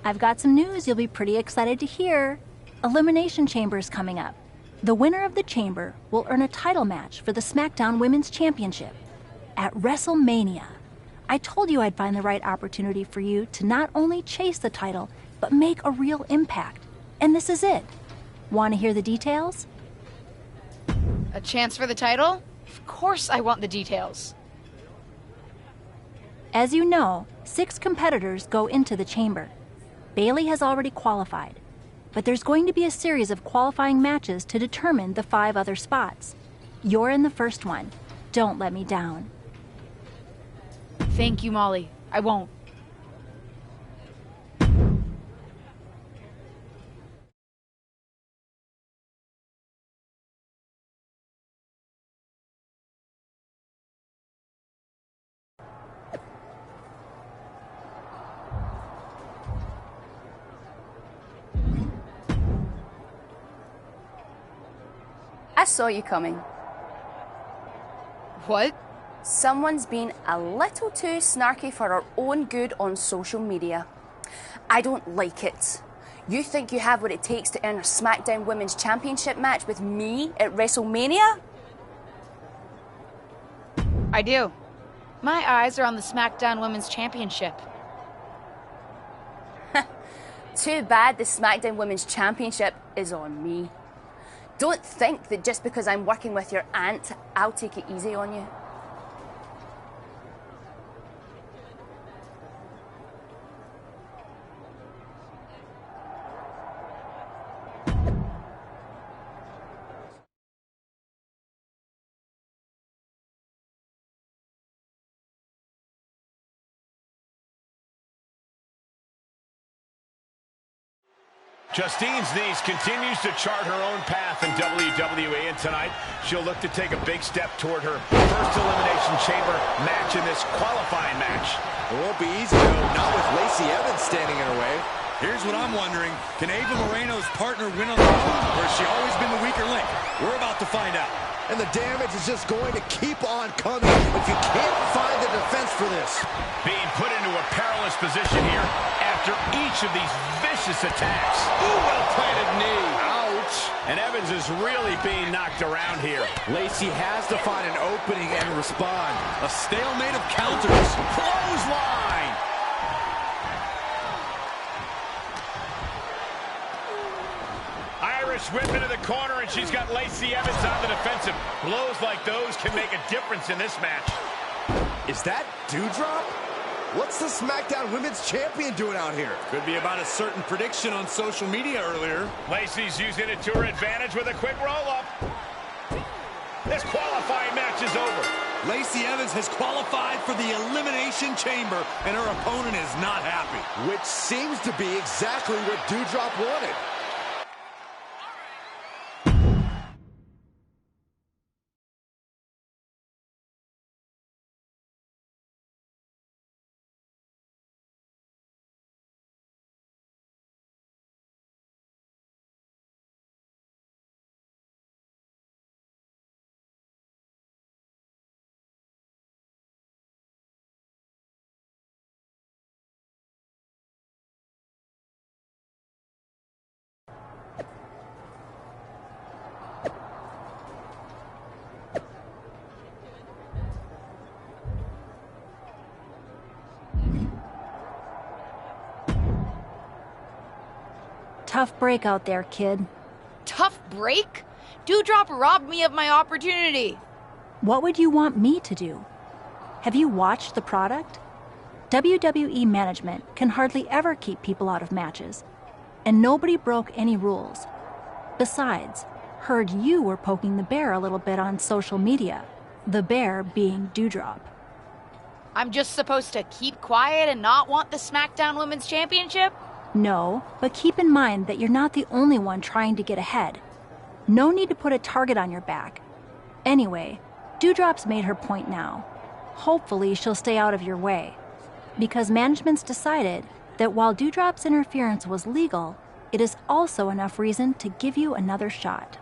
I've got some news you'll be pretty excited to hear. Elimination Chamber is coming up. The winner of the Chamber will earn a title match for the SmackDown Women's Championship at WrestleMania. I told you I'd find the right opportunity for you to not only chase the title, but make a real impact. And this is it. Want to hear the details? A chance for the title? Of course I want the details. As you know, 6 competitors go into the chamber. Bayley has already qualified, but there's going to be a series of qualifying matches to determine the 5 other spots. You're in the first one. Don't let me down. Thank you, Molly. I won't. I saw you coming. What? Someone's been a little too snarky for our own good on social media. I don't like it. You think you have what it takes to earn a SmackDown Women's Championship match with me at WrestleMania? I do. My eyes are on the SmackDown Women's Championship. Too bad the SmackDown Women's Championship is on me. Don't think that just because I'm working with your aunt, I'll take it easy on you. Justine's niece continues to chart her own path in WWE, and tonight she'll look to take a big step toward her first Elimination Chamber match in this qualifying match. It won't be easy, though, not with Lacey Evans standing in her way. Here's what I'm wondering. Can Ava Moreno's partner win on her own, or has she always been the weaker link? We're about to find out. And the damage is just going to keep on coming if you can't find the defense for this. Being put into a perilous position here after each of these vicious attacks. Ooh, well-planted knee. Ouch. And Evans is really being knocked around here. Lacey has to find an opening and respond. A stalemate of counters. Clothesline. Irish whip into the corner, and she's got Lacey Evans on the defensive. Blows like those can make a difference in this match. Is that Dewdrop? What's the SmackDown Women's Champion doing out here? Could be about a certain prediction on social media earlier. Lacey's using it to her advantage with a quick roll-up. This qualifying match is over. Lacey Evans has qualified for the Elimination Chamber, and her opponent is not happy. Which seems to be exactly what Dewdrop wanted. Tough break out there, kid. Tough break? Dewdrop robbed me of my opportunity. What would you want me to do? Have you watched the product? WWE management can hardly ever keep people out of matches, and nobody broke any rules. Besides, heard you were poking the bear a little bit on social media, the bear being Dewdrop. I'm just supposed to keep quiet and not want the SmackDown Women's Championship? No, but keep in mind that you're not the only one trying to get ahead. No need to put a target on your back. Anyway, Dewdrop's made her point now. Hopefully she'll stay out of your way. Because management's decided that while Dewdrop's interference was legal, it is also enough reason to give you another shot.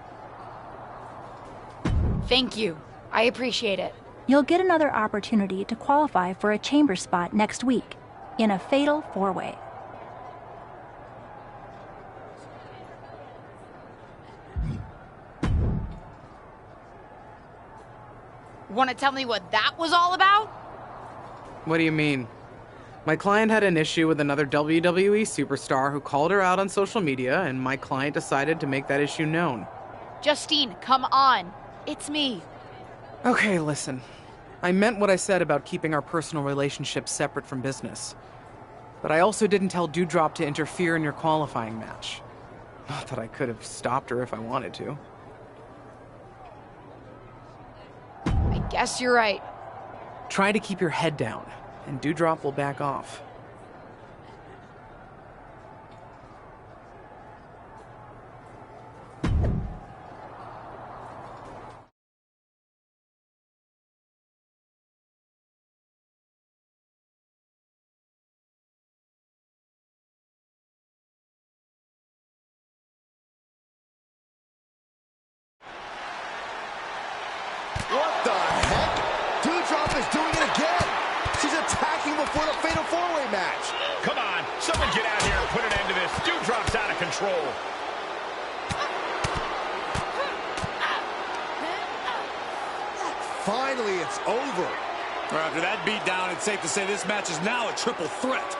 Thank you. I appreciate it. You'll get another opportunity to qualify for a chamber spot next week in a fatal 4-way. Want to tell me what that was all about? What do you mean? My client had an issue with another WWE superstar who called her out on social media, and my client decided to make that issue known. Justine, come on. It's me. Okay, listen. I meant what I said about keeping our personal relationship separate from business. But I also didn't tell Doudrop to interfere in your qualifying match. Not that I could have stopped her if I wanted to. I guess you're right. Try to keep your head down, and Doudrop will back off. What the heck? Doudrop is doing it again. She's attacking before the Fatal 4-Way match. Come on, someone get out here and put an end to this. Doudrop's out of control. Finally, it's over. After that beatdown, it's safe to say this match is now a triple threat.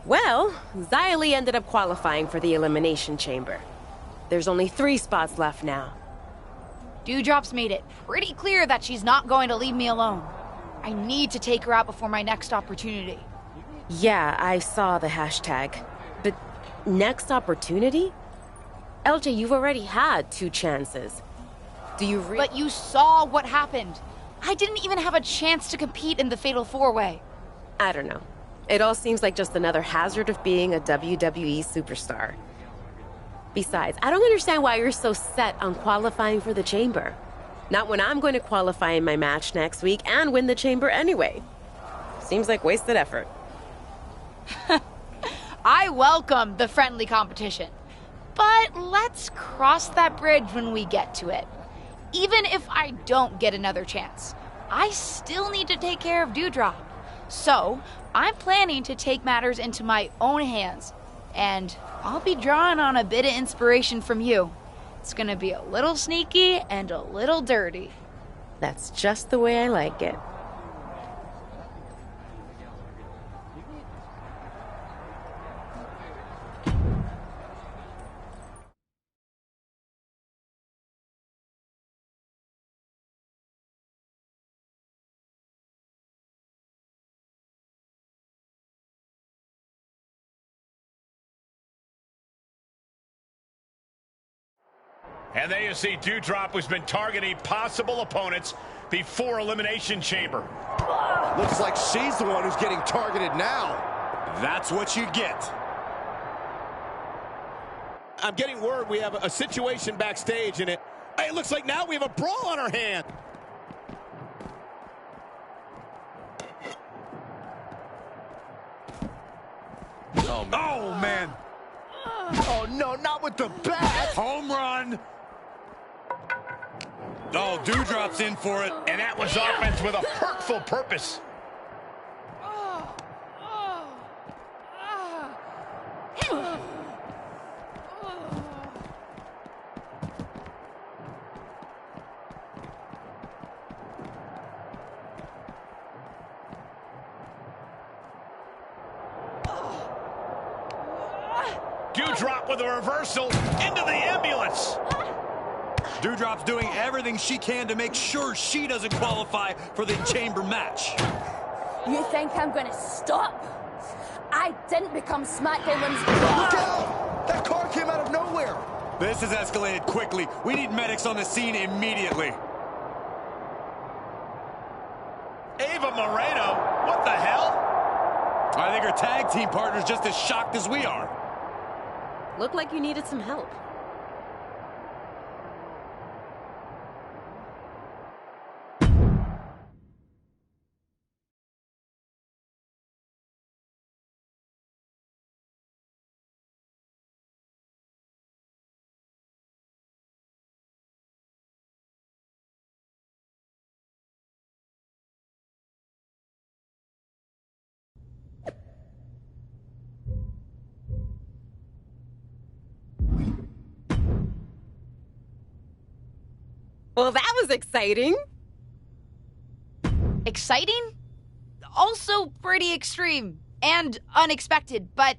Well, Xia Li ended up qualifying for the Elimination Chamber. There's only 3 spots left now. Doudrop's made it pretty clear that she's not going to leave me alone. I need to take her out before my next opportunity. Yeah, I saw the hashtag. But next opportunity? LJ, you've already had 2 chances. Do you But you saw what happened. I didn't even have a chance to compete in the Fatal 4-Way. I don't know. It all seems like just another hazard of being a WWE superstar. Besides, I don't understand why you're so set on qualifying for the Chamber. Not when I'm going to qualify in my match next week and win the Chamber anyway. Seems like wasted effort. I welcome the friendly competition. But let's cross that bridge when we get to it. Even if I don't get another chance, I still need to take care of Doudrop. So, I'm planning to take matters into my own hands, and I'll be drawing on a bit of inspiration from you. It's gonna be a little sneaky and a little dirty. That's just the way I like it. And there you see Doudrop, who's been targeting possible opponents before Elimination Chamber. Looks like she's the one who's getting targeted now. That's what you get. I'm getting word we have a situation backstage, and it looks like now we have a brawl on our hand. Oh, man. Oh, no, not with the bat. Home run. Oh, Doudrop's in for it. And that was offense with a hurtful purpose. Doudrop with a reversal into the ambulance. Doudrop's doing everything she can to make sure she doesn't qualify for the Chamber match. You think I'm gonna stop? I didn't become SmackDown Women's... Look out! That car came out of nowhere. This has escalated quickly. We need medics on the scene immediately. Ava Moreno, what the hell? I think her tag team partner's just as shocked as we are. Looked like you needed some help. Well, that was exciting. Exciting? Also pretty extreme and unexpected, but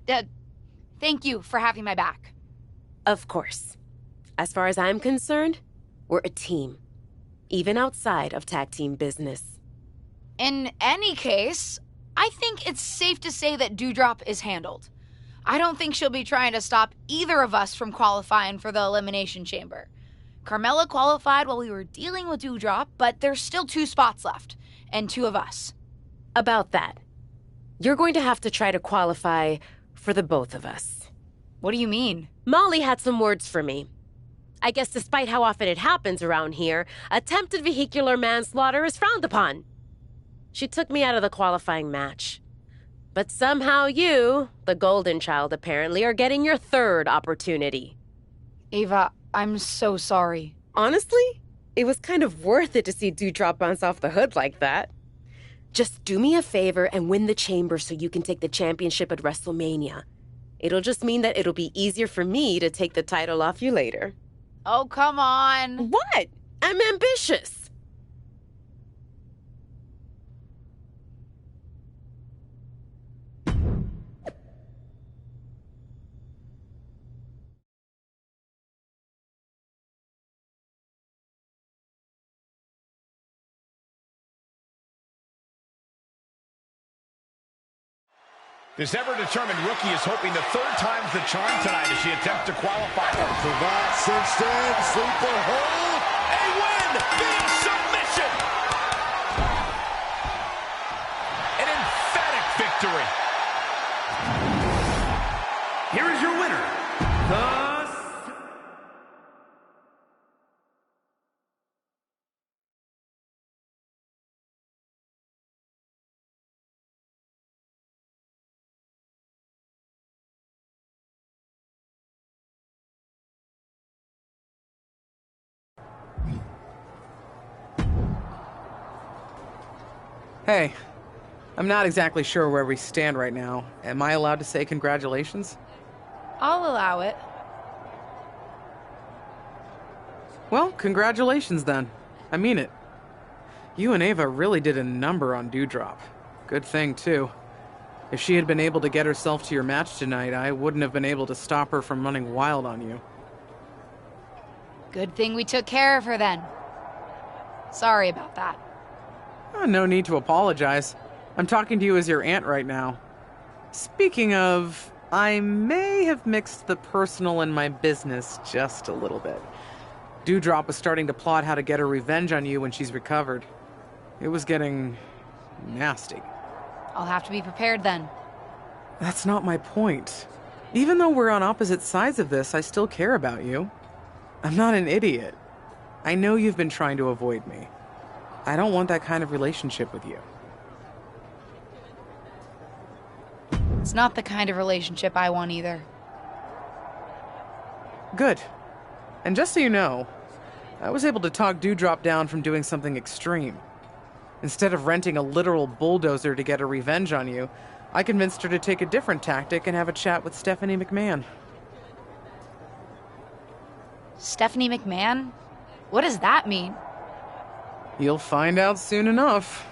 thank you for having my back. Of course. As far as I'm concerned, we're a team, even outside of tag team business. In any case, I think it's safe to say that Doudrop is handled. I don't think she'll be trying to stop either of us from qualifying for the Elimination Chamber. Carmella qualified while we were dealing with Doudrop, but there's still 2 spots left, and 2 of us. About that, you're going to have to try to qualify for the both of us. What do you mean? Molly had some words for me. I guess despite how often it happens around here, attempted vehicular manslaughter is frowned upon. She took me out of the qualifying match. But somehow you, the golden child apparently, are getting your 3rd opportunity. Ava, I'm so sorry. Honestly, it was kind of worth it to see Doudrop bounce off the hood like that. Just do me a favor and win the chamber so you can take the championship at WrestleMania. It'll just mean that it'll be easier for me to take the title off you later. Oh, come on. What? I'm ambitious. This ever-determined rookie is hoping the 3rd time's the charm tonight as she attempts to qualify. For that, cinched in, sleeper hold. A win! Big submission! An emphatic victory. Here is your winner, the... Hey, I'm not exactly sure where we stand right now. Am I allowed to say congratulations? I'll allow it. Well, congratulations then. I mean it. You and Ava really did a number on Doudrop. Good thing, too. If she had been able to get herself to your match tonight, I wouldn't have been able to stop her from running wild on you. Good thing we took care of her then. Sorry about that. No need to apologize. I'm talking to you as your aunt right now. Speaking of, I may have mixed the personal and my business just a little bit. Doudrop was starting to plot how to get her revenge on you when she's recovered. It was getting nasty. I'll have to be prepared then. That's not my point. Even though we're on opposite sides of this, I still care about you. I'm not an idiot. I know you've been trying to avoid me. I don't want that kind of relationship with you. It's not the kind of relationship I want either. Good. And just so you know, I was able to talk Doudrop down from doing something extreme. Instead of renting a literal bulldozer to get her revenge on you, I convinced her to take a different tactic and have a chat with Stephanie McMahon. Stephanie McMahon? What does that mean? You'll find out soon enough.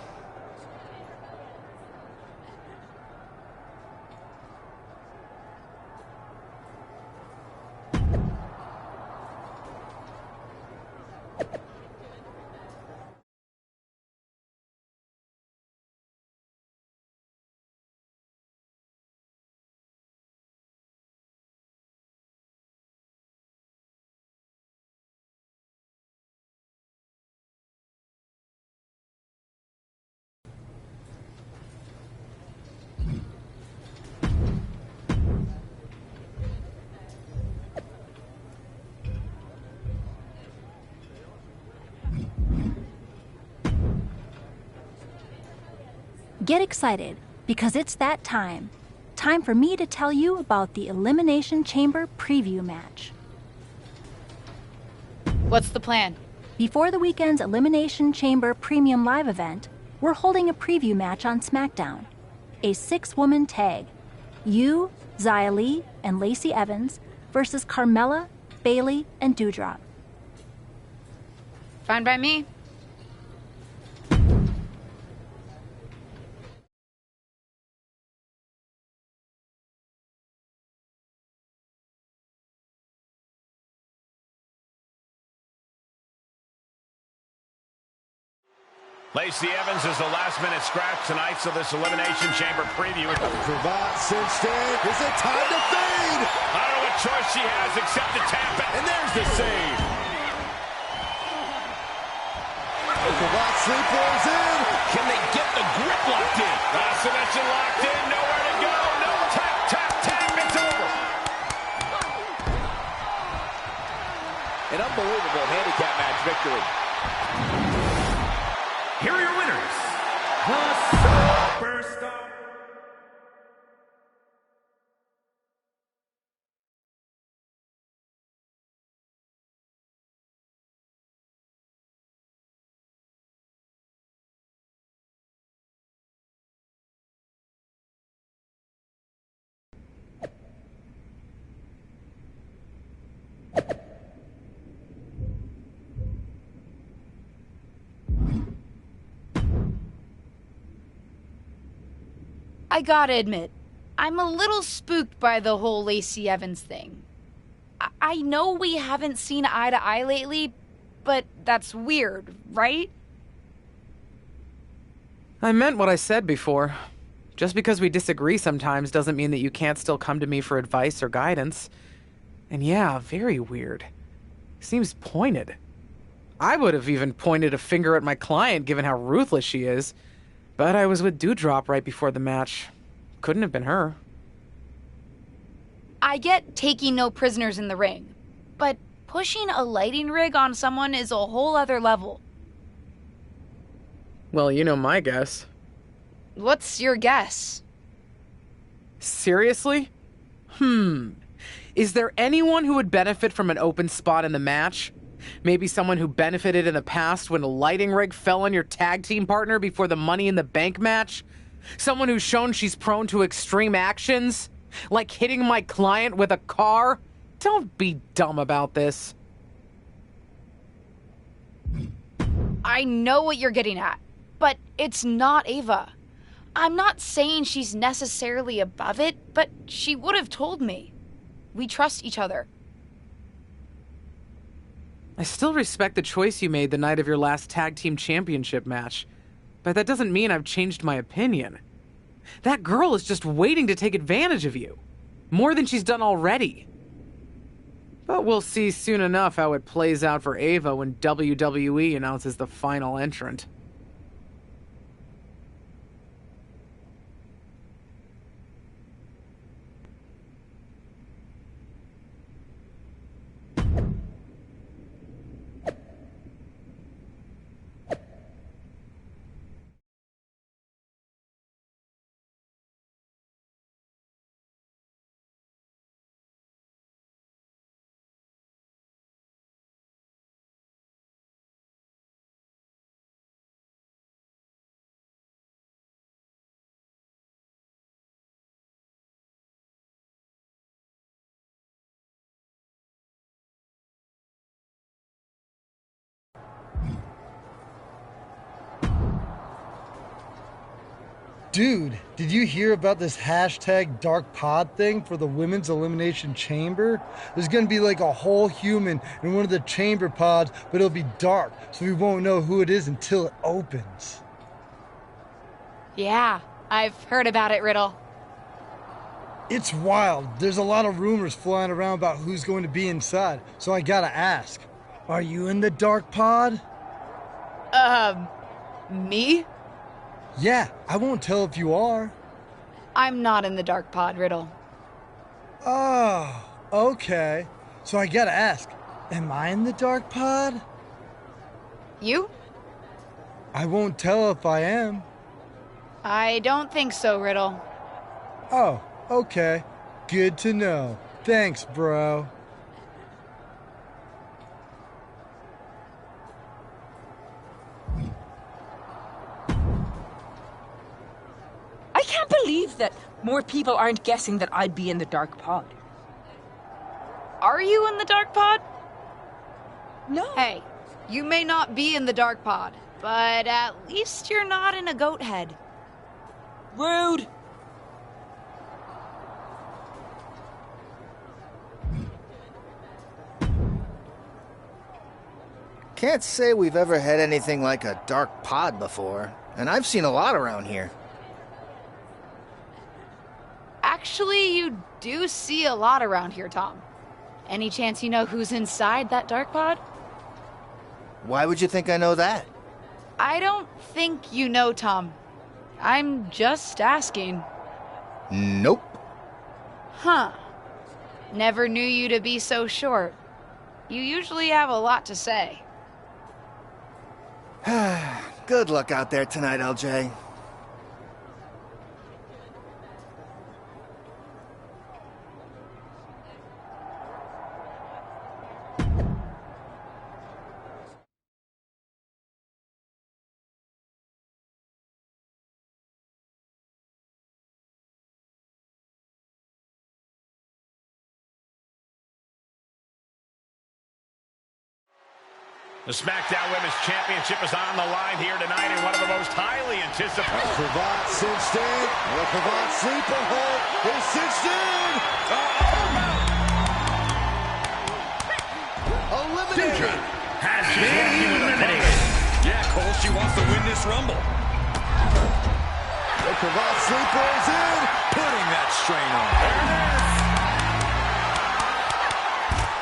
Get excited, because it's that time. Time for me to tell you about the Elimination Chamber preview match. What's the plan? Before the weekend's Elimination Chamber Premium Live event, we're holding a preview match on SmackDown. A 6-woman tag. You, Xia Li, and Lacey Evans versus Carmella, Bayley, and Doudrop. Fine by me. Lacey Evans is the last-minute scratch tonight, so this Elimination Chamber preview. Cravat cinched in. Is it time to fade? I don't know what choice she has except to tap it. And there's the save. Cravat sleepwalks in. Can they get the grip locked in? Submission locked in. Nowhere to go. No tap, tap, tap. It's over. An unbelievable handicap match victory. Here are your winners, the Superstar. I gotta admit, I'm a little spooked by the whole Lacey Evans thing. I know we haven't seen eye to eye lately, but that's weird, right? I meant what I said before. Just because we disagree sometimes doesn't mean that you can't still come to me for advice or guidance. And yeah, very weird. Seems pointed. I would have even pointed a finger at my client given how ruthless she is. But I was with Dewdrop right before the match. Couldn't have been her. I get taking no prisoners in the ring, but pushing a lighting rig on someone is a whole other level. Well, you know my guess. What's your guess? Seriously? Is there anyone who would benefit from an open spot in the match? Maybe someone who benefited in the past when a lighting rig fell on your tag team partner before the Money in the Bank match? Someone who's shown she's prone to extreme actions? Like hitting my client with a car? Don't be dumb about this. I know what you're getting at, but it's not Ava. I'm not saying she's necessarily above it, but she would have told me. We trust each other. I still respect the choice you made the night of your last tag team championship match, but that doesn't mean I've changed my opinion. That girl is just waiting to take advantage of you, more than she's done already. But we'll see soon enough how it plays out for Ava when WWE announces the final entrant. Dude, did you hear about this hashtag Dark Pod thing for the Women's Elimination Chamber? There's gonna be like a whole human in one of the chamber pods, but it'll be dark, so we won't know who it is until it opens. Yeah, I've heard about it, Riddle. It's wild. There's a lot of rumors flying around about who's going to be inside, so I gotta ask. Are you in the Dark Pod? Me? Yeah, I won't tell if you are. I'm not in the Dark Pod, Riddle. Oh, okay. So I gotta ask, am I in the Dark Pod? You? I won't tell if I am. I don't think so, Riddle. Oh, okay. Good to know. Thanks, bro. I can't believe that more people aren't guessing that I'd be in the Dark Pod. Are you in the Dark Pod? No. Hey, You may not be in the dark pod, but at least you're not in a goat head. Rude! Can't say we've ever had anything like a dark pod before, and I've seen a lot around here. Actually, you do see a lot around here, Tom. Any chance you know who's inside that dark pod? Why would you think I know that? I don't think you know, Tom. I'm just asking. Nope. Huh. Never knew you to be so short. You usually have a lot to say. Good luck out there tonight, LJ. The SmackDown Women's Championship is on the line here tonight in one of the most highly anticipated. Cravat cinched in. A cravat sleeper hold. It's cinched in. Eliminated. Has been eliminated. Yeah, Cole, she wants to win this Rumble. The cravat sleeper is in. Putting that strain on. There it is.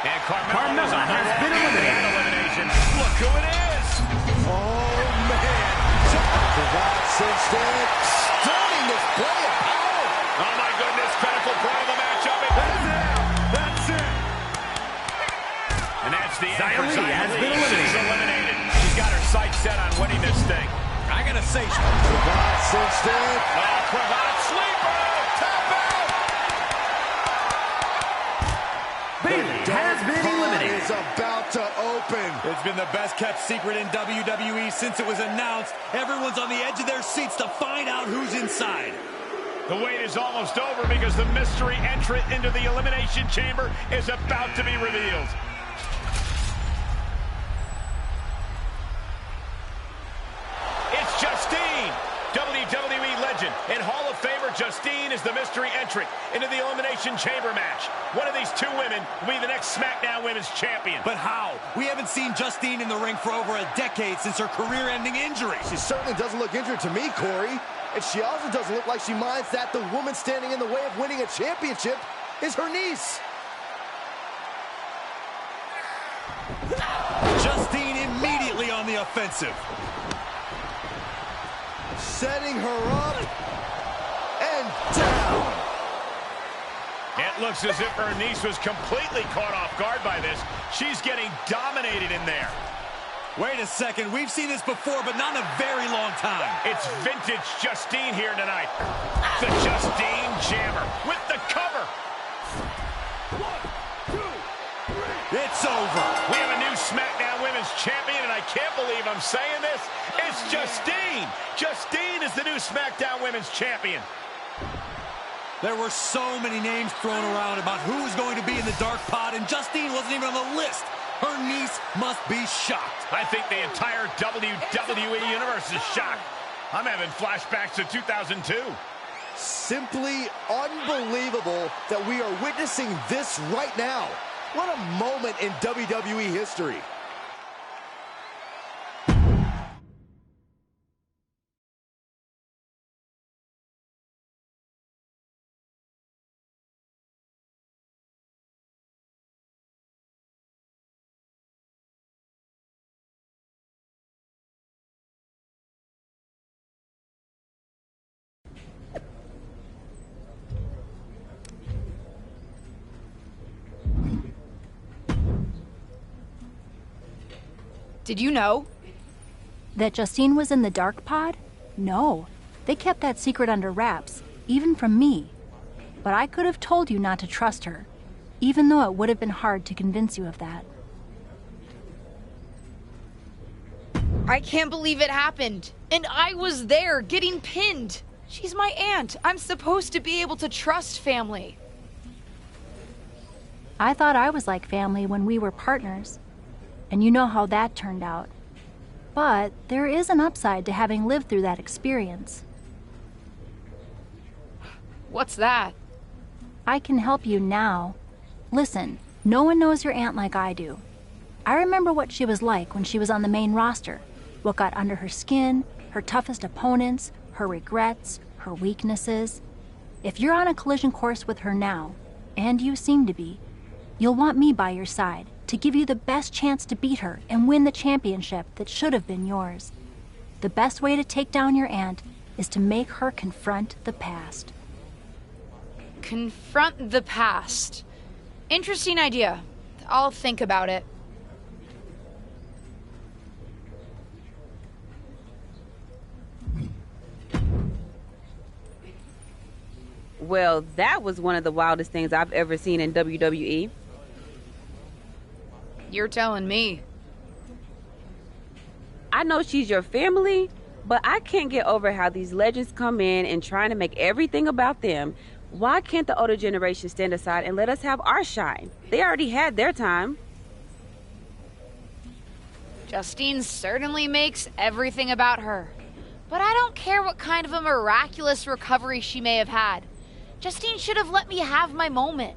And Carmella has been eliminated. Look who it is. Oh, man. Cravat cinched in. Stunning display of power. Oh, my goodness. Critical point of the matchup. That's it. And that's the end. Xia Li has been She's eliminated. She's got her sights set on winning this thing. I gotta say, Cravat cinched in. Oh, cravat sleeper. Tap out. Bailey has been eliminated. Is about to open. it's been the best kept secret in WWE since it was announced. Everyone's on the edge of their seats to find out who's inside. The wait is almost over because the mystery entrant into the Elimination Chamber is about to be revealed. It's Justine, WWE legend and Hall of Famer Justine is the mystery entrant into the Elimination Chamber match. One of these two women will be the next SmackDown Women's Champion. But how? We haven't seen Justine in the ring for over a decade since her career-ending injury. She certainly doesn't look injured to me, Corey. And she also doesn't look like she minds that the woman standing in the way of winning a championship is her niece. Justine immediately on the offensive. Setting her up and down. It looks as if her niece was completely caught off guard by this. She's getting dominated in there. Wait a second, we've seen this before, but not in a very long time. It's vintage Justine here tonight. The Justine Jammer with the cover. 1, 2, 3. It's over. We have a new SmackDown Women's Champion, and I can't believe I'm saying this. It's Justine. Justine is the new SmackDown Women's Champion. There were so many names thrown around about who was going to be in the dark pod, and Justine wasn't even on the list. Her niece must be shocked. I think the entire WWE Universe is shocked. I'm having flashbacks to 2002. Simply unbelievable that we are witnessing this right now. What a moment in WWE history. Did you know? That Justine was in the dark pod? No. They kept that secret under wraps, even from me. But I could have told you not to trust her, even though it would have been hard to convince you of that. I can't believe it happened. And I was there, getting pinned. She's my aunt. I'm supposed to be able to trust family. I thought I was like family when we were partners. and you know how that turned out. But there is an upside to having lived through that experience. What's that? I can help you now. Listen, no one knows your aunt like I do. I remember what she was like when she was on the main roster, what got under her skin, her toughest opponents, her regrets, her weaknesses. If you're on a collision course with her now, and you seem to be, you'll want me by your side to give you the best chance to beat her and win the championship that should have been yours. The best way to take down your aunt is to make her confront the past. Confront the past. Interesting idea. I'll think about it. Well, that was one of the wildest things I've ever seen in WWE. You're telling me. I know she's your family, but I can't get over how these legends come in and trying to make everything about them. Why can't the older generation stand aside and let us have our shine? They already had their time. Justine certainly makes everything about her. But I don't care what kind of a miraculous recovery she may have had. Justine should have let me have my moment.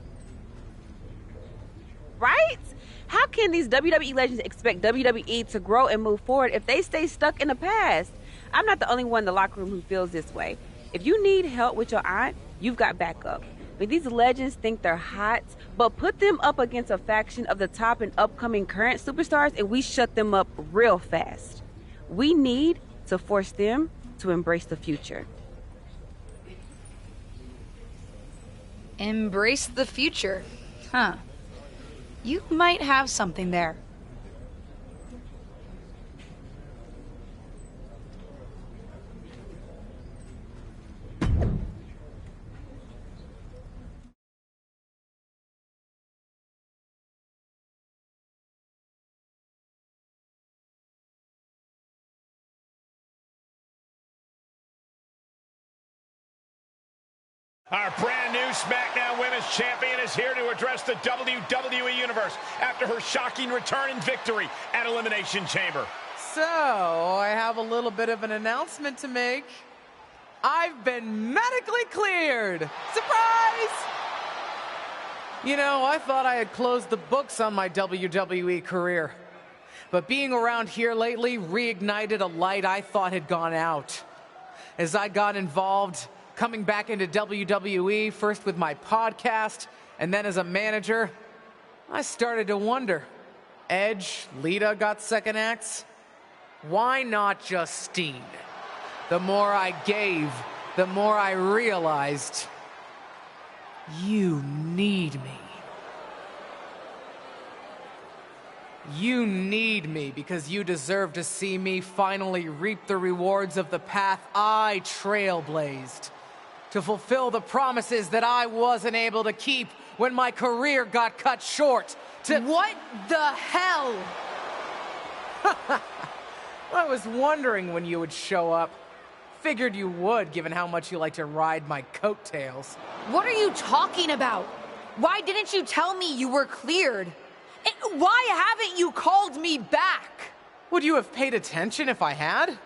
Right? How can these WWE legends expect WWE to grow and move forward if they stay stuck in the past? I'm not the only one in the locker room who feels this way. If you need help with your aunt, you've got backup. But these legends think they're hot, but put them up against a faction of the top and upcoming current superstars and we shut them up real fast. We need to force them to embrace the future. Embrace the future. Huh. You might have something there. Our brand new SmackDown Women's Champion is here to address the WWE Universe after her shocking return and victory at Elimination Chamber. So, I have a little bit of an announcement to make. I've been medically cleared! Surprise! You know, I thought I had closed the books on my WWE career. But being around here lately reignited a light I thought had gone out. As I got involved coming back into WWE, first with my podcast, and then as a manager, I started to wonder. Edge, Lita got second acts. Why not Justine? The more I gave, the more I realized, you need me. You need me because you deserve to see me finally reap the rewards of the path I trailblazed. To fulfill the promises that I wasn't able to keep when my career got cut short. What the hell? I was wondering when you would show up. Figured you would, given how much you like to ride my coattails. What are you talking about? Why didn't you tell me you were cleared? And why haven't you called me back? Would you have paid attention if I had?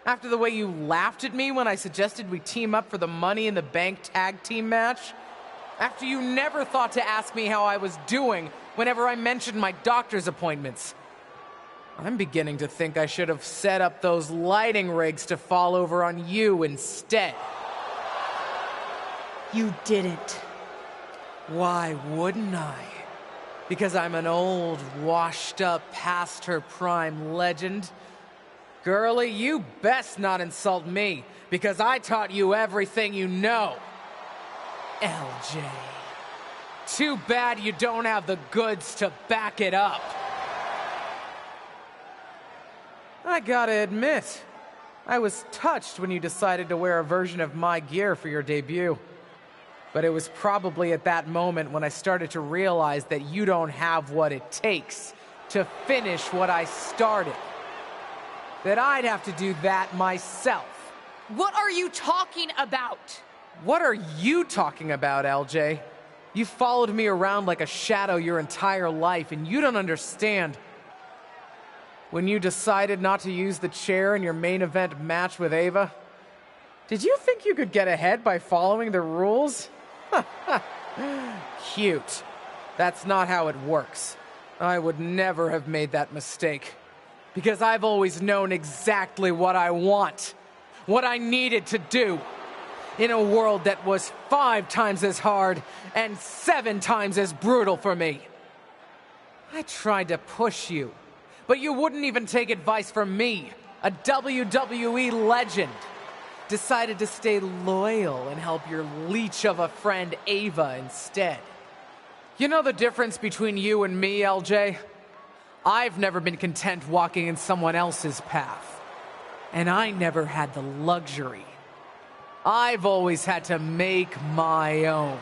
After the way you laughed at me when I suggested we team up for the Money in the Bank tag team match? After you never thought to ask me how I was doing whenever I mentioned my doctor's appointments? I'm beginning to think I should have set up those lighting rigs to fall over on you instead. You didn't. Why wouldn't I? Because I'm an old, washed-up, past-her-prime legend. Girlie, you best not insult me, because I taught you everything you know. LJ. Too bad you don't have the goods to back it up. I gotta admit, I was touched when you decided to wear a version of my gear for your debut. But it was probably at that moment when I started to realize that you don't have what it takes to finish what I started. That I'd have to do that myself. What are you talking about? What are you talking about, LJ? You followed me around like a shadow your entire life, and you don't understand. When you decided not to use the chair in your main event match with Ava? Did you think you could get ahead by following the rules? Cute. That's not how it works. I would never have made that mistake. Because I've always known exactly what I want. What I needed to do. In a world that was 5 times as hard and 7 times as brutal for me. I tried to push you, but you wouldn't even take advice from me, a WWE legend. Decided to stay loyal and help your leech of a friend Ava instead. You know the difference between you and me, LJ? I've never been content walking in someone else's path. And I never had the luxury. I've always had to make my own.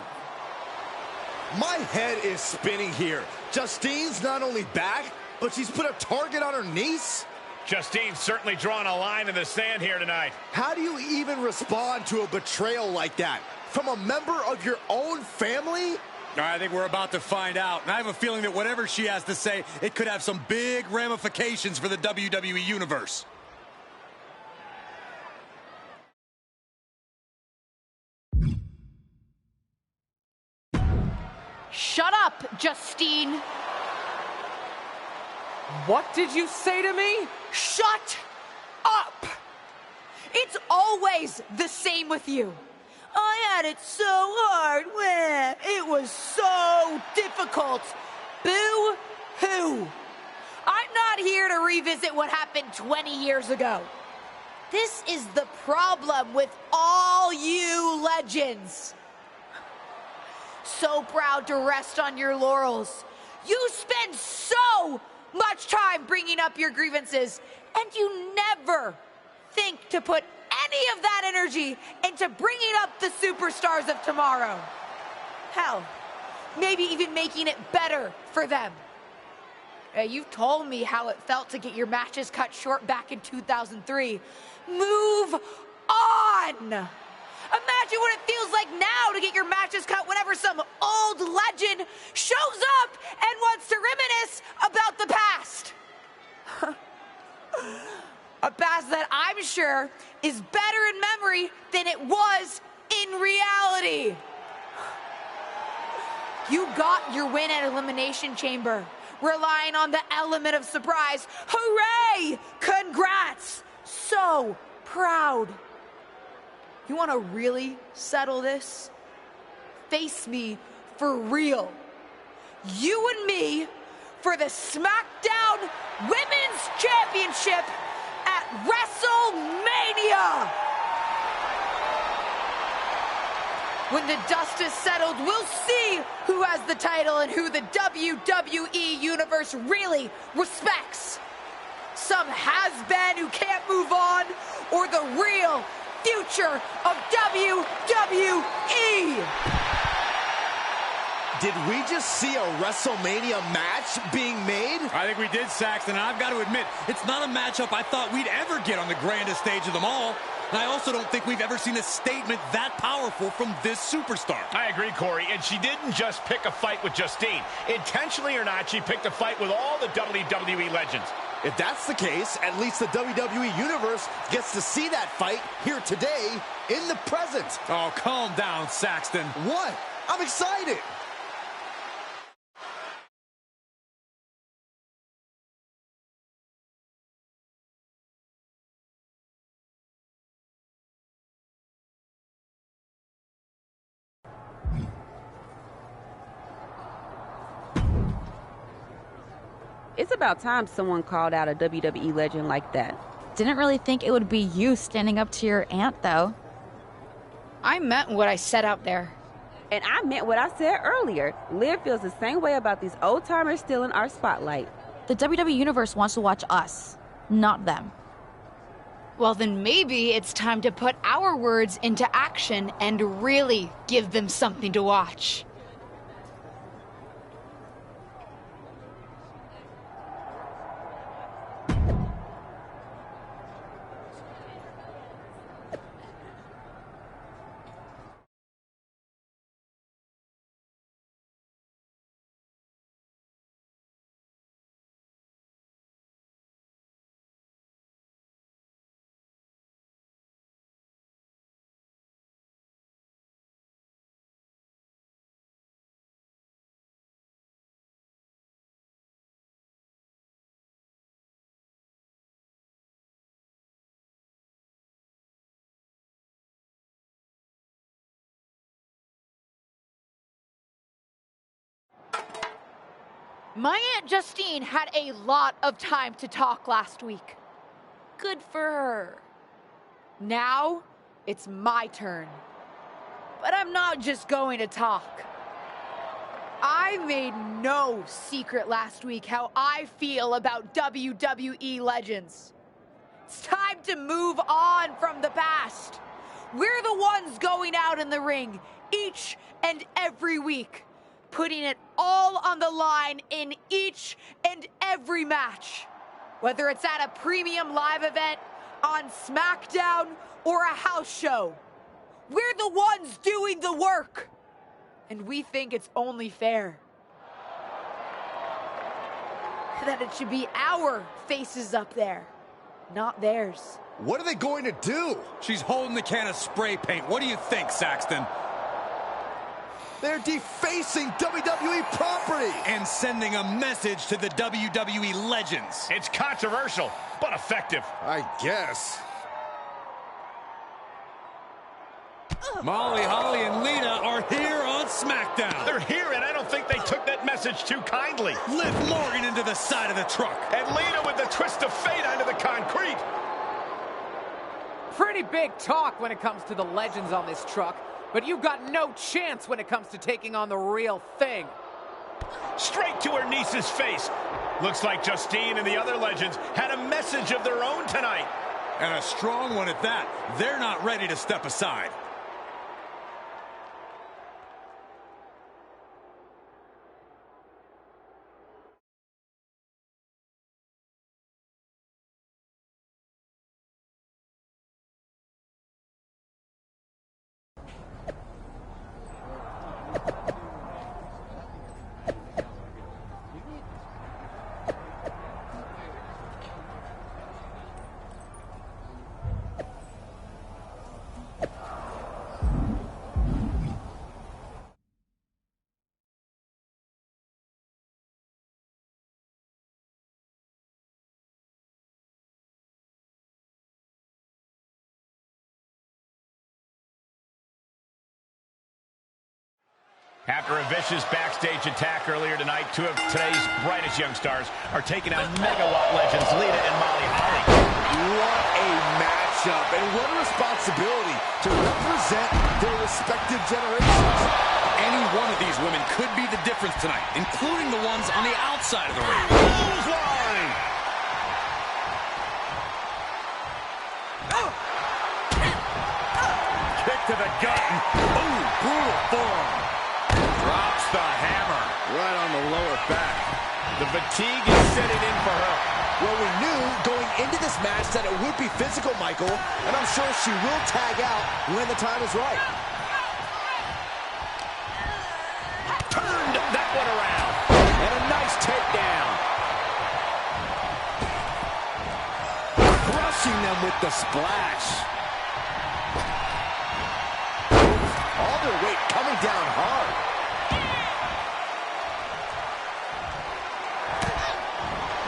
My head is spinning here. Justine's not only back, but she's put a target on her niece? Justine's certainly drawn a line in the sand here tonight. How do you even respond to a betrayal like that? From a member of your own family? I think we're about to find out. And I have a feeling that whatever she has to say, it could have some big ramifications for the WWE Universe. Shut up, Justine! What did you say to me? Shut up! It's always the same with you. I had it so hard. It was so difficult. Boo-hoo. I'm not here to revisit what happened 20 years ago. This is the problem with all you legends. So proud to rest on your laurels. You spend so much time bringing up your grievances, and you never think to put any of that energy into bringing up the superstars of tomorrow. Hell, maybe even making it better for them. You've told me how it felt to get your matches cut short back in 2003. Move on! Imagine what it feels like now to get your matches cut whenever some old legend shows up and wants to reminisce about the past. A past that I'm sure is better in memory than it was in reality. You got your win at Elimination Chamber, relying on the element of surprise. Hooray! Congrats! So proud. You want to really settle this? Face me for real. You and me for the SmackDown Women's Championship at WrestleMania! When the dust is settled, we'll see who has the title and who the WWE Universe really respects. Some has-been who can't move on, or the real future of WWE. Did we just see a WrestleMania match being made? I think we did, Saxton, and I've got to admit, it's not a matchup I thought we'd ever get on the grandest stage of them all. And I also don't think we've ever seen a statement that powerful from this superstar. I agree, Corey, and she didn't just pick a fight with Justine. Intentionally or not, she picked a fight with all the WWE legends. If that's the case, at least the WWE Universe gets to see that fight here today in the present. Oh, calm down, Saxton. What? I'm excited. It's about time someone called out a WWE legend like that. Didn't really think it would be you standing up to your aunt, though. I meant what I said out there. And I meant what I said earlier. Liv feels the same way about these old-timers still in our spotlight. The WWE Universe wants to watch us, not them. Well, then maybe it's time to put our words into action and really give them something to watch. My Aunt Justine had a lot of time to talk last week. Good for her. Now, it's my turn. But I'm not just going to talk. I made no secret last week how I feel about WWE legends. It's time to move on from the past. We're the ones going out in the ring each and every week, putting it all on the line in each and every match. Whether it's at a premium live event, on SmackDown, or a house show. We're the ones doing the work. And we think it's only fair that it should be our faces up there, not theirs. What are they going to do? She's holding the can of spray paint. What do you think, Saxton? They're defacing WWE property. And sending a message to the WWE legends. It's controversial, but effective. I guess. Molly, Holly, and Lita are here on SmackDown. They're here, and I don't think they took that message too kindly. Lift Morgan into the side of the truck. And Lita with the twist of fate onto the concrete. Pretty big talk when it comes to the legends on this truck, but you've got no chance when it comes to taking on the real thing. Straight to her niece's face. Looks like Justine and the other legends had a message of their own tonight. And a strong one at that. They're not ready to step aside. After a vicious backstage attack earlier tonight, two of today's brightest young stars are taking on megawatt legends Lita and Molly Holly. What a matchup, and what a responsibility to represent their respective generations. Any one of these women could be the difference tonight, including the ones on the outside of the ring. Clothesline! Kick to the gut. Ooh, brutal forearm. Drops the hammer. Right on the lower back. The fatigue is setting in for her. Well, we knew going into this match that it would be physical, Michael, and I'm sure she will tag out when the time is right. Turned that one around. And a nice takedown. Crushing them with the splash. All their weight coming down hard.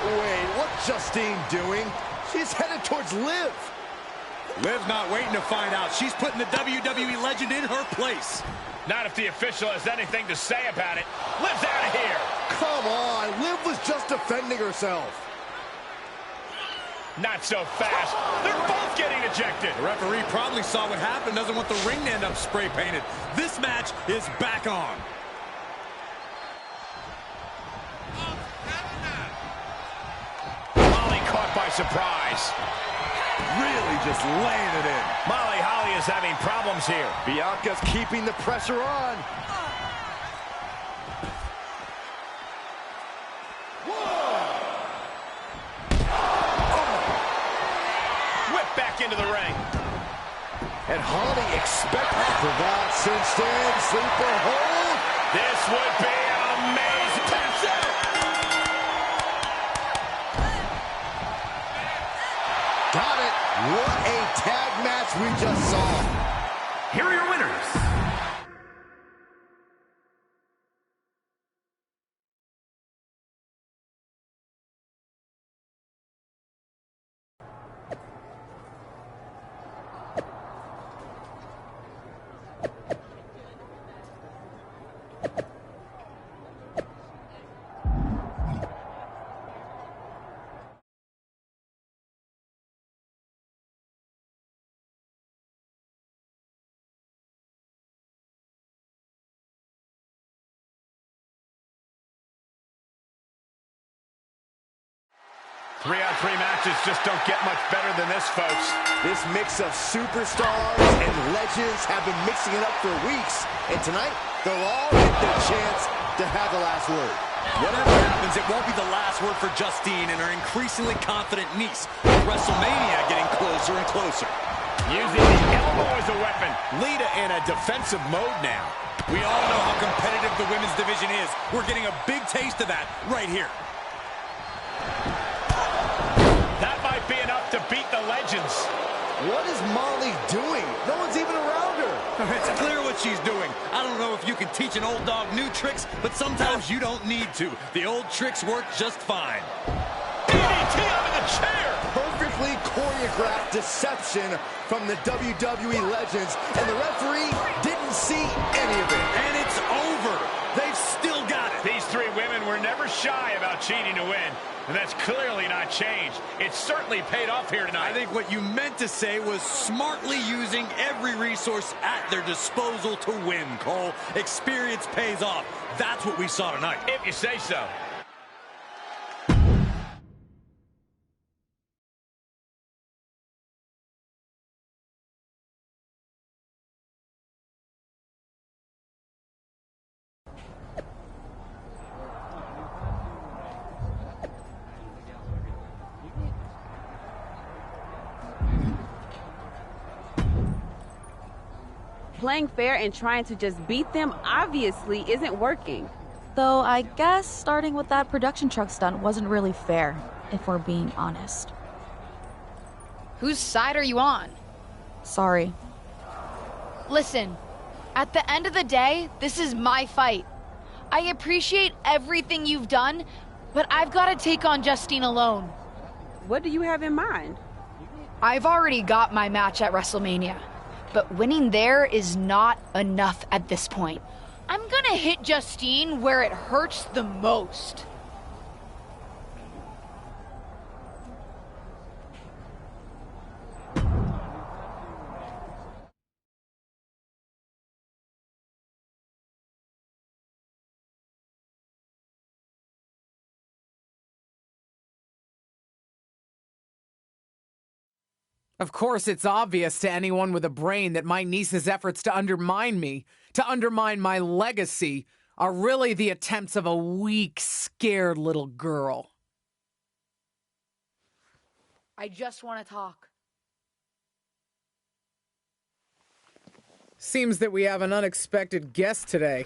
Wait, what's Justine doing? She's headed towards Liv. Liv's not waiting to find out. She's putting the WWE legend in her place. Not if the official has anything to say about it. Liv's out of here. Come on, Liv was just defending herself. Not so fast. They're both getting ejected. The referee probably saw what happened, doesn't want the ring to end up spray painted. This match is back on. Caught by surprise. Really just laying it in. Molly Holly is having problems here. Bianca's keeping the pressure on. Whip back into the ring. And Holly expected for that cinched in, sleeper hold. This would be amazing. Taps out. Got it. What a tag match we just saw. Here are your winners. 3-on-3 matches just don't get much better than this, folks. This mix of superstars and legends have been mixing it up for weeks. And tonight, they'll all get their chance to have the last word. Whatever happens, it won't be the last word for Justine and her increasingly confident niece, with WrestleMania getting closer and closer. Using the elbow as a weapon. Lita in a defensive mode now. We all know how competitive the women's division is. We're getting a big taste of that right here. That might be enough to beat the legends. What is Molly doing? No one's even around her. It's clear what she's doing. I don't know if you can teach an old dog new tricks, but sometimes you don't need to. The old tricks work just fine. DDT out of the chair. Perfectly choreographed deception from the WWE legends, and the referee didn't see any of it. And it's over. They've still got it. These three women were never shy about cheating to win, and that's clearly not changed. It certainly paid off here tonight. I think what you meant to say was smartly using every resource at their disposal to win, Cole. Experience pays off. That's what we saw tonight. If you say so. Playing fair and trying to just beat them obviously isn't working. Though I guess starting with that production truck stunt wasn't really fair, if we're being honest. Whose side are you on? Sorry. Listen, at the end of the day, this is my fight. I appreciate everything you've done, but I've got to take on Justine alone. What do you have in mind? I've already got my match at WrestleMania, but winning there is not enough at this point. I'm gonna hit Justine where it hurts the most. Of course, it's obvious to anyone with a brain that my niece's efforts to undermine me, to undermine my legacy, are really the attempts of a weak, scared little girl. I just want to talk. Seems that we have an unexpected guest today.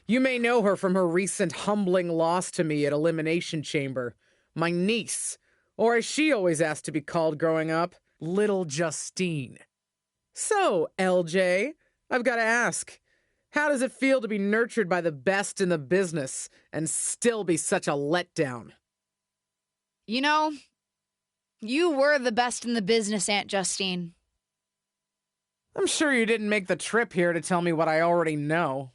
You may know her from her recent humbling loss to me at Elimination Chamber. My niece, or as she always asked to be called growing up, Little Justine. So, LJ, I've got to ask, how does it feel to be nurtured by the best in the business and still be such a letdown? You know, you were the best in the business, Aunt Justine. I'm sure you didn't make the trip here to tell me what I already know.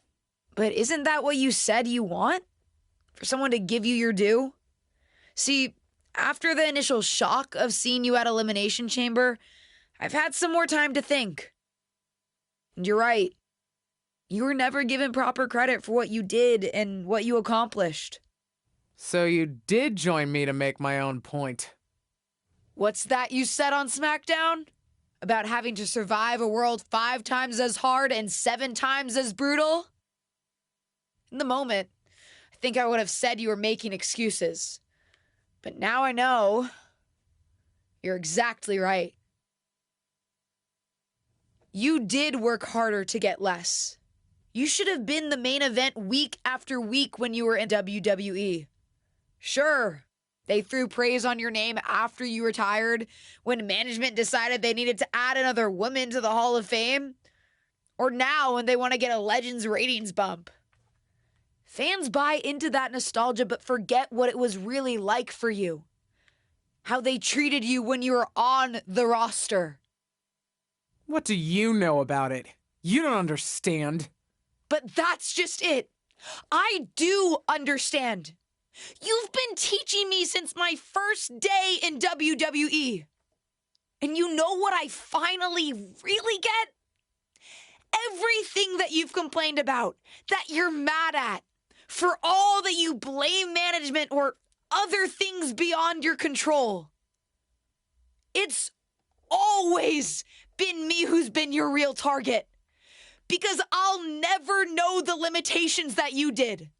But isn't that what you said you want? For someone to give you your due? See, after the initial shock of seeing you at Elimination Chamber, I've had some more time to think. And you're right. You were never given proper credit for what you did and what you accomplished. So you did join me to make my own point. What's that you said on SmackDown? About having to survive a world 5 times as hard and 7 times as brutal? In the moment, I think I would have said you were making excuses. But now I know you're exactly right. You did work harder to get less. You should have been the main event week after week when you were in WWE. Sure, they threw praise on your name after you retired, when management decided they needed to add another woman to the Hall of Fame, or now when they want to get a Legends ratings bump. Fans buy into that nostalgia but forget what it was really like for you. How they treated you when you were on the roster. What do you know about it? You don't understand. But that's just it. I do understand. You've been teaching me since my first day in WWE. And you know what I finally really get? Everything that you've complained about, that you're mad at, for all that you blame management or other things beyond your control. It's always been me who's been your real target. Because I'll never know the limitations that you did.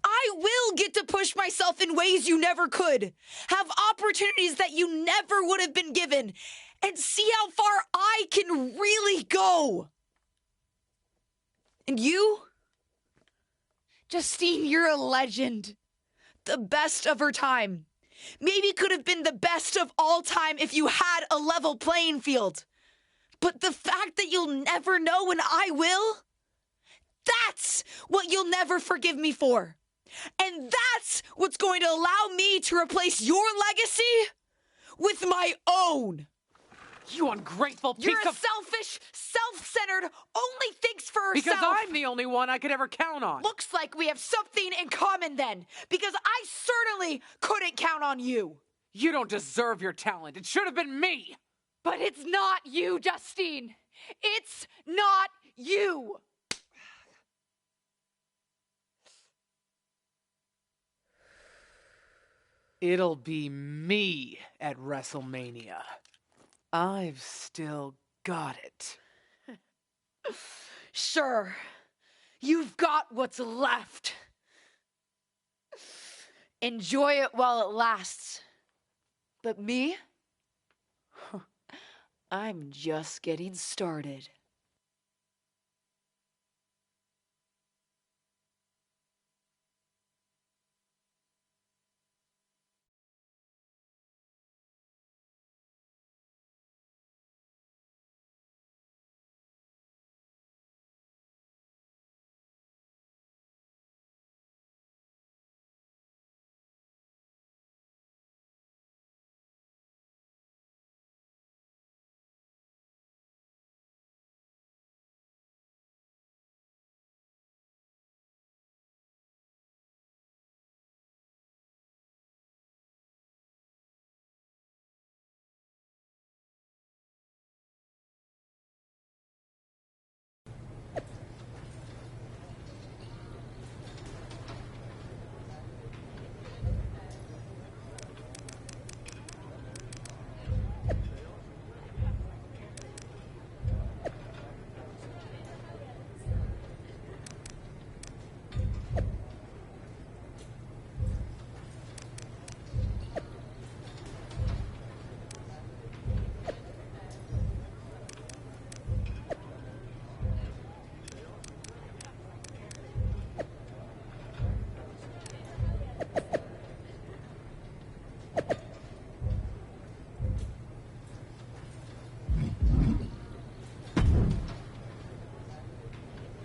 I will get to push myself in ways you never could, have opportunities that you never would have been given, and see how far I can really go. And you? Justine, you're a legend. The best of her time. Maybe could have been the best of all time if you had a level playing field. But the fact that you'll never know and I will, that's what you'll never forgive me for. And that's what's going to allow me to replace your legacy with my own. You ungrateful piece You're a of... selfish, self-centered, only thinks for herself. Because I'm the only one I could ever count on. Looks like we have something in common then, because I certainly couldn't count on you. You don't deserve your talent. It should have been me. But it's not you, Justine. It's not you. It'll be me at WrestleMania. I've still got it. Sure, you've got what's left. Enjoy it while it lasts. But me? I'm just getting started.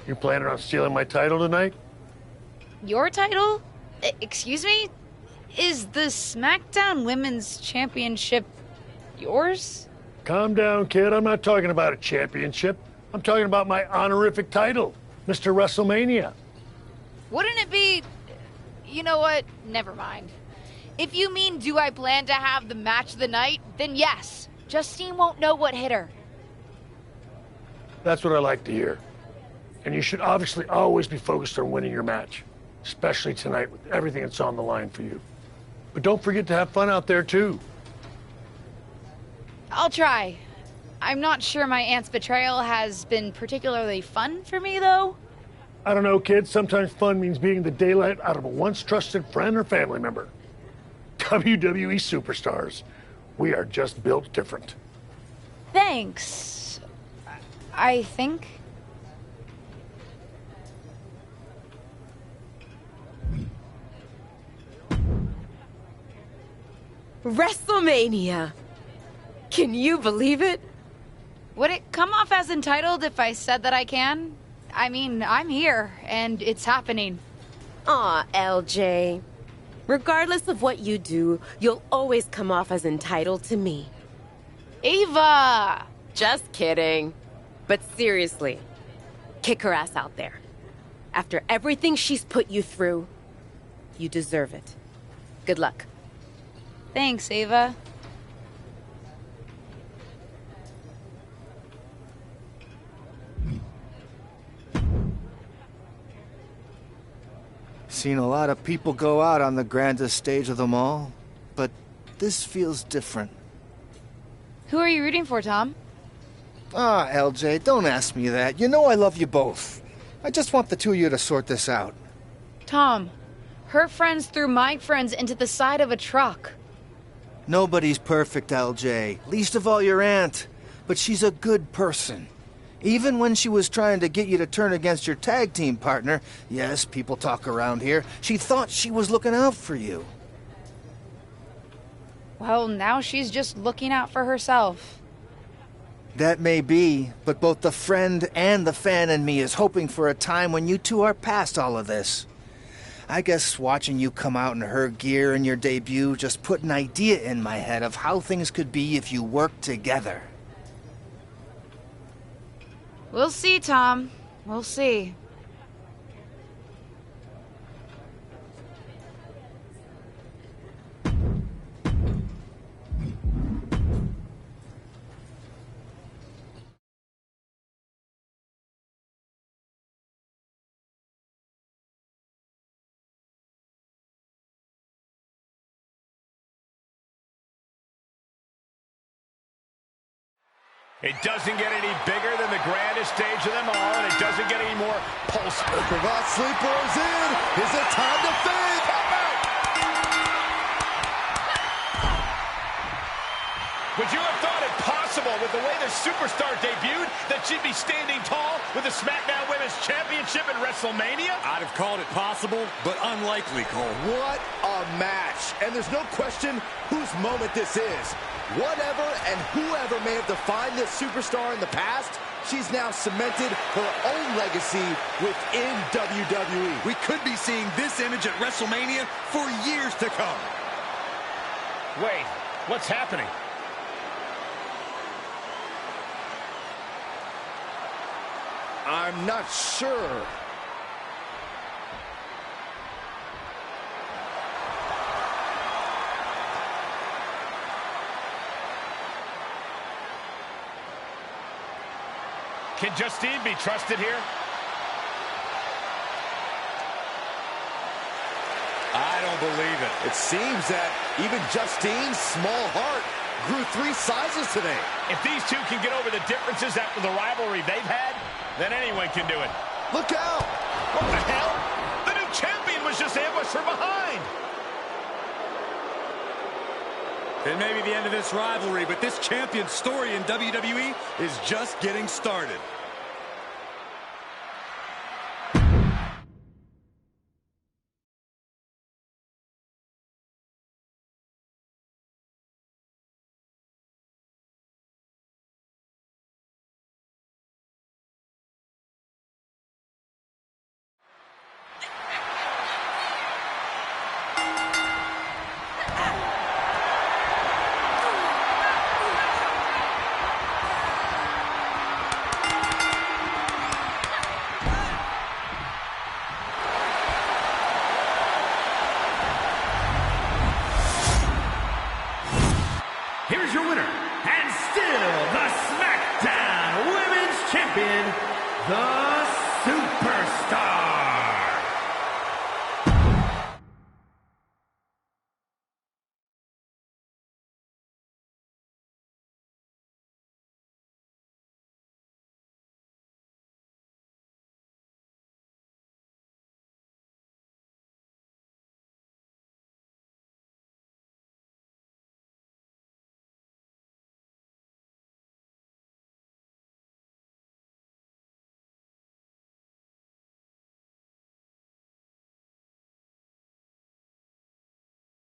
You planning on stealing my title tonight? Your title? Excuse me? Is the SmackDown Women's Championship yours? Calm down, kid. I'm not talking about a championship. I'm talking about my honorific title, Mr. WrestleMania. Wouldn't it be... You know what? Never mind. If you mean do I plan to have the match of the night, then yes. Justine won't know what hit her. That's what I like to hear. And you should obviously always be focused on winning your match, especially tonight with everything that's on the line for you. But don't forget to have fun out there, too. I'll try. I'm not sure my aunt's betrayal has been particularly fun for me, though. I don't know, kid. Sometimes fun means beating the daylight out of a once trusted friend or family member. WWE superstars. We are just built different. Thanks. I think. WrestleMania! Can you believe it? Would it come off as entitled if I said that I can? I mean, I'm here, and it's happening. Aw, LJ. Regardless of what you do, you'll always come off as entitled to me. Ava! Just kidding. But seriously, kick her ass out there. After everything she's put you through, you deserve it. Good luck. Thanks, Ava. Seen a lot of people go out on the grandest stage of them all, but this feels different. Who are you rooting for, Tom? Ah, LJ, don't ask me that. You know I love you both. I just want the two of you to sort this out. Tom, her friends threw my friends into the side of a truck. Nobody's perfect, LJ. Least of all your aunt. But she's a good person. Even when she was trying to get you to turn against your tag team partner, yes, people talk around here, she thought she was looking out for you. Well, now she's just looking out for herself. That may be, but both the friend and the fan in me is hoping for a time when you two are past all of this. I guess watching you come out in her gear in your debut just put an idea in my head of how things could be if you worked together. We'll see, Tom. We'll see. It doesn't get any bigger than the grandest stage of them all, and it doesn't get any more pulse. The cravat sleeper is in. Is it time to fade? Would you have thought it possible with the way the superstar debuted that she'd be standing tall with the SmackDown Women's Championship at WrestleMania? I'd have called it possible, but unlikely, Cole. What a match. And there's no question whose moment this is. Whatever and whoever may have defined this superstar in the past, she's now cemented her own legacy within WWE. We could be seeing this image at WrestleMania for years to come. Wait, what's happening? I'm not sure. Can Justine be trusted here? I don't believe it. It seems that even Justine's small heart grew 3 sizes today. If these two can get over the differences after the rivalry they've had, then anyone can do it. Look out! What the hell? The new champion was just ambushed from behind. It may be the end of this rivalry, but this champion's story in WWE is just getting started. Here's your winner, and still the SmackDown Women's Champion, the